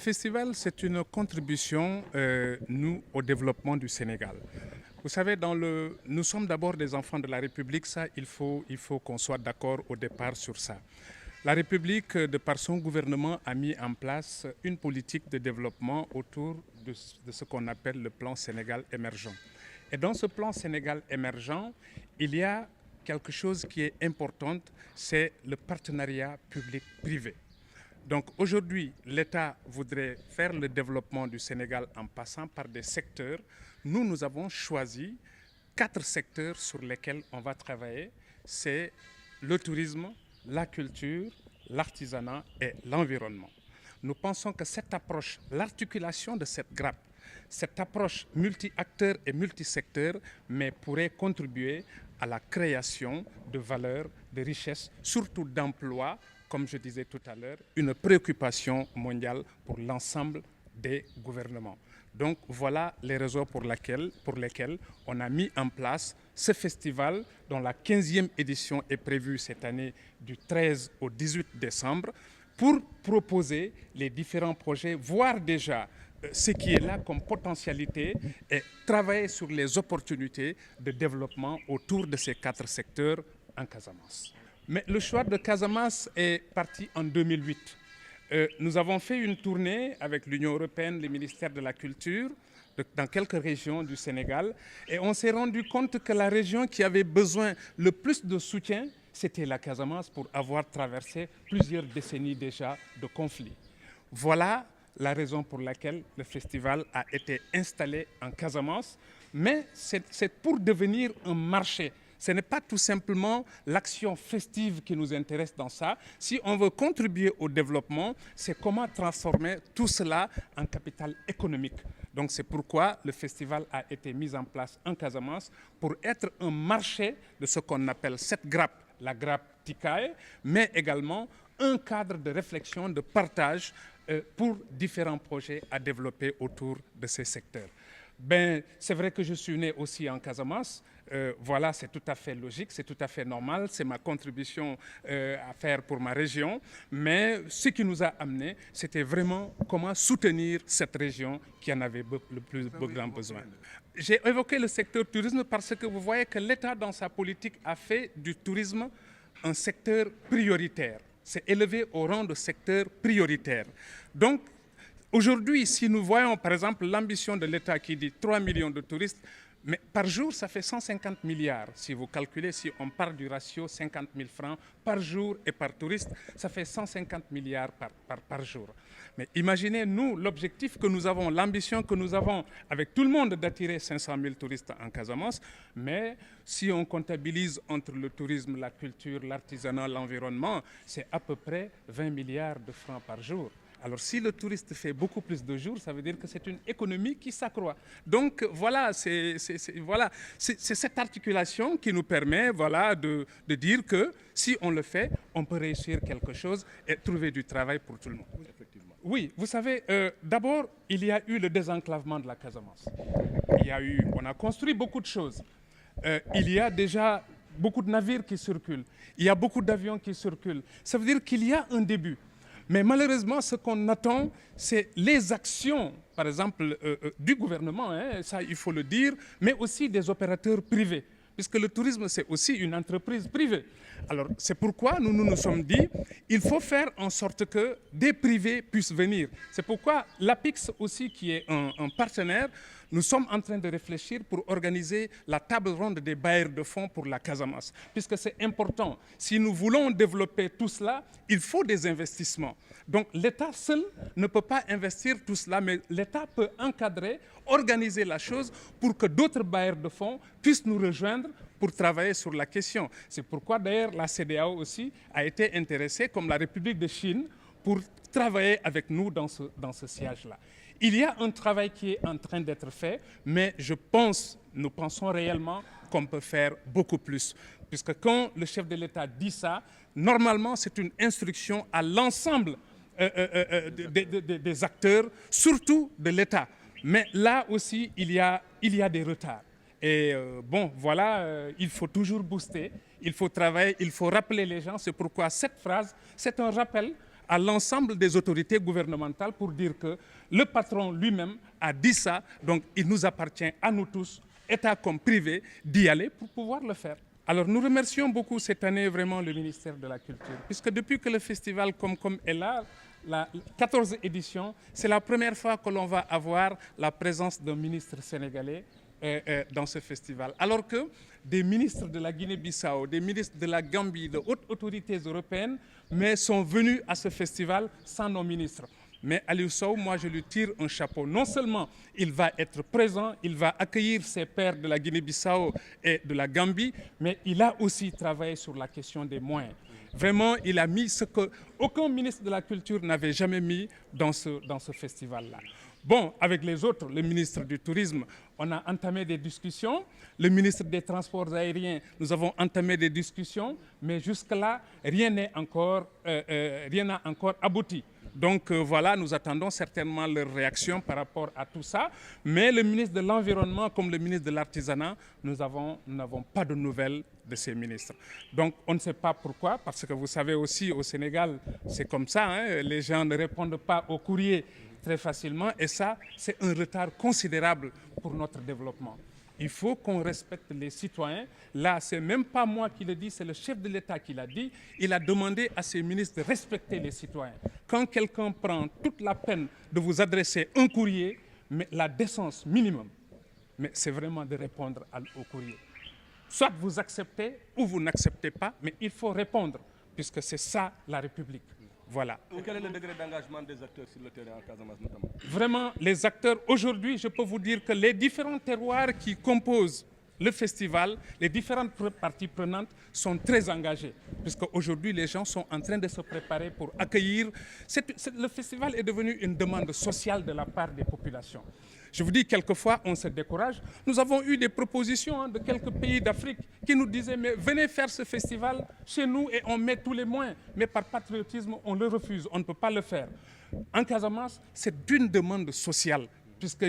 festival, c'est une contribution, nous, au développement du Sénégal. Vous savez, nous sommes d'abord des enfants de la République, ça, il faut qu'on soit d'accord au départ sur ça. La République, de par son gouvernement, a mis en place une politique de développement autour de ce qu'on appelle le plan Sénégal émergent. Et dans ce plan Sénégal émergent, il y a quelque chose qui est important, c'est le partenariat public-privé. Donc aujourd'hui, l'État voudrait faire le développement du Sénégal en passant par des secteurs. Nous avons choisi 4 secteurs sur lesquels on va travailler. C'est le tourisme, la culture, l'artisanat et l'environnement. Nous pensons que cette approche, l'articulation de cette grappe, cette approche multi-acteurs et multi-secteurs, mais pourrait contribuer à la création de valeurs, de richesses, surtout d'emplois, comme je disais tout à l'heure, une préoccupation mondiale pour l'ensemble des gouvernements. Donc voilà les raisons pour lesquelles on a mis en place ce festival dont la 15e édition est prévue cette année du 13 au 18 décembre pour proposer les différents projets, voir déjà ce qui est là comme potentialité et travailler sur les opportunités de développement autour de ces 4 secteurs en Casamance. Mais le choix de Casamance est parti en 2008. Nous avons fait une tournée avec l'Union européenne, les ministères de la Culture, dans quelques régions du Sénégal, et on s'est rendu compte que la région qui avait besoin le plus de soutien, c'était la Casamance, pour avoir traversé plusieurs décennies déjà de conflits. Voilà la raison pour laquelle le festival a été installé en Casamance, mais c'est pour devenir un marché. Ce n'est pas tout simplement l'action festive qui nous intéresse dans ça. Si on veut contribuer au développement, c'est comment transformer tout cela en capital économique. Donc c'est pourquoi le festival a été mis en place en Casamance pour être un marché de ce qu'on appelle cette grappe, la grappe Tikae, mais également un cadre de réflexion, de partage pour différents projets à développer autour de ces secteurs. C'est vrai que je suis né aussi en Casamance. Voilà, c'est tout à fait logique, c'est tout à fait normal, c'est ma contribution à faire pour ma région. Mais ce qui nous a amené, c'était vraiment comment soutenir cette région qui en avait le plus grand besoin. J'ai évoqué le secteur tourisme parce que vous voyez que l'État, dans sa politique, a fait du tourisme un secteur prioritaire. C'est élevé au rang de secteur prioritaire. Donc, aujourd'hui, si nous voyons par exemple l'ambition de l'État qui dit 3 millions de touristes, mais par jour, ça fait 150 milliards. Si vous calculez, si on part du ratio 50 000 francs par jour et par touriste, ça fait 150 milliards par jour. Mais imaginez, nous, l'objectif que nous avons, l'ambition que nous avons avec tout le monde d'attirer 500 000 touristes en Casamance. Mais si on comptabilise entre le tourisme, la culture, l'artisanat, l'environnement, c'est à peu près 20 milliards de francs par jour. Alors, si le touriste fait beaucoup plus de jours, ça veut dire que c'est une économie qui s'accroît. Donc, voilà, c'est cette articulation qui nous permet de dire que si on le fait, on peut réussir quelque chose et trouver du travail pour tout le monde. Effectivement. Oui, vous savez, d'abord, il y a eu le désenclavement de la Casamance. On a construit beaucoup de choses. Il y a déjà beaucoup de navires qui circulent. Il y a beaucoup d'avions qui circulent. Ça veut dire qu'il y a un début. Mais malheureusement, ce qu'on attend, c'est les actions, par exemple, du gouvernement, ça il faut le dire, mais aussi des opérateurs privés, puisque le tourisme, c'est aussi une entreprise privée. Alors, c'est pourquoi nous sommes dit, il faut faire en sorte que des privés puissent venir. C'est pourquoi l'APIX aussi, qui est un partenaire, nous sommes en train de réfléchir pour organiser la table ronde des bailleurs de fonds pour la Casamance, puisque c'est important. Si nous voulons développer tout cela, il faut des investissements. Donc l'État seul ne peut pas investir tout cela, mais l'État peut encadrer, organiser la chose pour que d'autres bailleurs de fonds puissent nous rejoindre pour travailler sur la question. C'est pourquoi d'ailleurs la CEDEAO aussi a été intéressée, comme la République de Chine, pour travailler avec nous dans ce siège-là. Il y a un travail qui est en train d'être fait, mais nous pensons réellement qu'on peut faire beaucoup plus. Puisque quand le chef de l'État dit ça, normalement c'est une instruction à l'ensemble des acteurs, surtout de l'État. Mais là aussi, il y a des retards. Et il faut toujours booster, il faut travailler, il faut rappeler les gens. C'est pourquoi cette phrase, c'est un rappel à l'ensemble des autorités gouvernementales pour dire que le patron lui-même a dit ça, donc il nous appartient à nous tous, État comme privé, d'y aller pour pouvoir le faire. Alors nous remercions beaucoup cette année vraiment le ministère de la Culture, puisque depuis que le festival comme est là, la 14e édition, c'est la première fois que l'on va avoir la présence d'un ministre sénégalais dans ce festival. Alors que des ministres de la Guinée-Bissau, des ministres de la Gambie, de hautes autorités européennes, mais sont venus à ce festival sans nos ministres. Mais Aliou Sow, moi je lui tire un chapeau. Non seulement il va être présent, il va accueillir ses pairs de la Guinée-Bissau et de la Gambie, mais il a aussi travaillé sur la question des moyens. Vraiment, il a mis ce qu'aucun ministre de la Culture n'avait jamais mis dans ce festival-là. Bon, avec les autres, le ministre du Tourisme, on a entamé des discussions. Le ministre des Transports aériens, nous avons entamé des discussions, mais jusque-là, rien n'a encore abouti. Donc voilà, nous attendons certainement leur réaction par rapport à tout ça. Mais le ministre de l'Environnement comme le ministre de l'Artisanat, nous n'avons pas de nouvelles de ces ministres. Donc on ne sait pas pourquoi, parce que vous savez aussi au Sénégal, c'est comme ça, hein, les gens ne répondent pas au courrier très facilement et ça, c'est un retard considérable pour notre développement. Il faut qu'on respecte les citoyens. Là, ce n'est même pas moi qui le dis, c'est le chef de l'État qui l'a dit. Il a demandé à ses ministres de respecter les citoyens. Quand quelqu'un prend toute la peine de vous adresser un courrier, mais la décence minimum, mais c'est vraiment de répondre au courrier. Soit vous acceptez ou vous n'acceptez pas, mais il faut répondre, puisque c'est ça la République. Voilà. Et quel est le degré d'engagement des acteurs sur le terrain en Casamance notamment? Vraiment, les acteurs, aujourd'hui, je peux vous dire que les différents terroirs qui composent le festival, les différentes parties prenantes sont très engagées, puisqu'aujourd'hui, les gens sont en train de se préparer pour accueillir. Le festival est devenu une demande sociale de la part des populations. Je vous dis, quelquefois, on se décourage. Nous avons eu des propositions de quelques pays d'Afrique qui nous disaient « mais venez faire ce festival chez nous et on met tous les moyens ». Mais par patriotisme, on le refuse, on ne peut pas le faire. En Casamance, c'est d'une demande sociale, puisque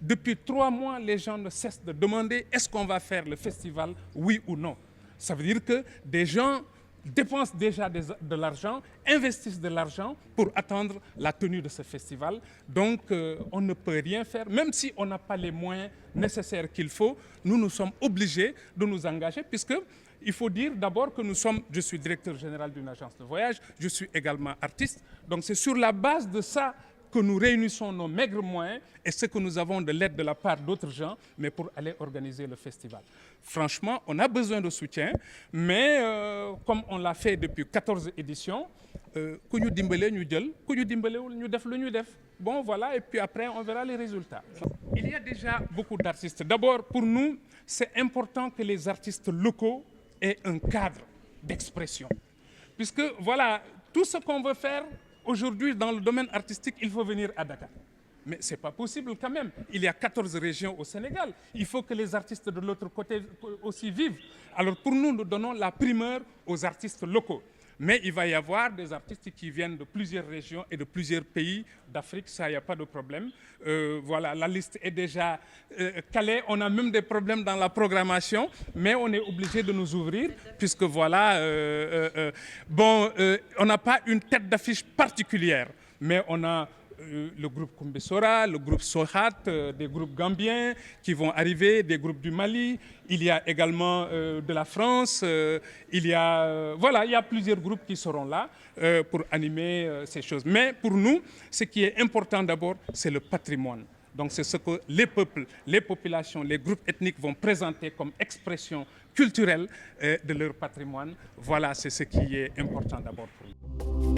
depuis 3 mois, les gens ne cessent de demander « est-ce qu'on va faire le festival, oui ou non ?» Ça veut dire que des gens dépensent déjà de l'argent, investissent de l'argent pour attendre la tenue de ce festival. Donc, on ne peut rien faire, même si on n'a pas les moyens nécessaires qu'il faut. Nous sommes obligés de nous engager, puisque il faut dire d'abord que je suis directeur général d'une agence de voyage, je suis également artiste. Donc, c'est sur la base de ça que nous réunissons nos maigres moyens et ce que nous avons de l'aide de la part d'autres gens, mais pour aller organiser le festival. Franchement, on a besoin de soutien, mais comme on l'a fait depuis 14 éditions, bon voilà, et puis après on verra les résultats. Il y a déjà beaucoup d'artistes. D'abord, pour nous, c'est important que les artistes locaux aient un cadre d'expression. Puisque voilà, tout ce qu'on veut faire, aujourd'hui, dans le domaine artistique, il faut venir à Dakar. Mais ce n'est pas possible quand même. Il y a 14 régions au Sénégal. Il faut que les artistes de l'autre côté aussi vivent. Alors pour nous, nous donnons la primeur aux artistes locaux. Mais il va y avoir des artistes qui viennent de plusieurs régions et de plusieurs pays d'Afrique, ça, il n'y a pas de problème. Voilà, la liste est déjà calée. On a même des problèmes dans la programmation, mais on est obligé de nous ouvrir, puisque voilà, on n'a pas une tête d'affiche particulière, mais on a le groupe Kumbesora, le groupe Sohat, des groupes gambiens qui vont arriver, des groupes du Mali. Il y a également de la France. Il y a plusieurs groupes qui seront là pour animer ces choses. Mais pour nous, ce qui est important d'abord, c'est le patrimoine. Donc c'est ce que les peuples, les populations, les groupes ethniques vont présenter comme expression culturelle de leur patrimoine. Voilà, c'est ce qui est important d'abord pour nous.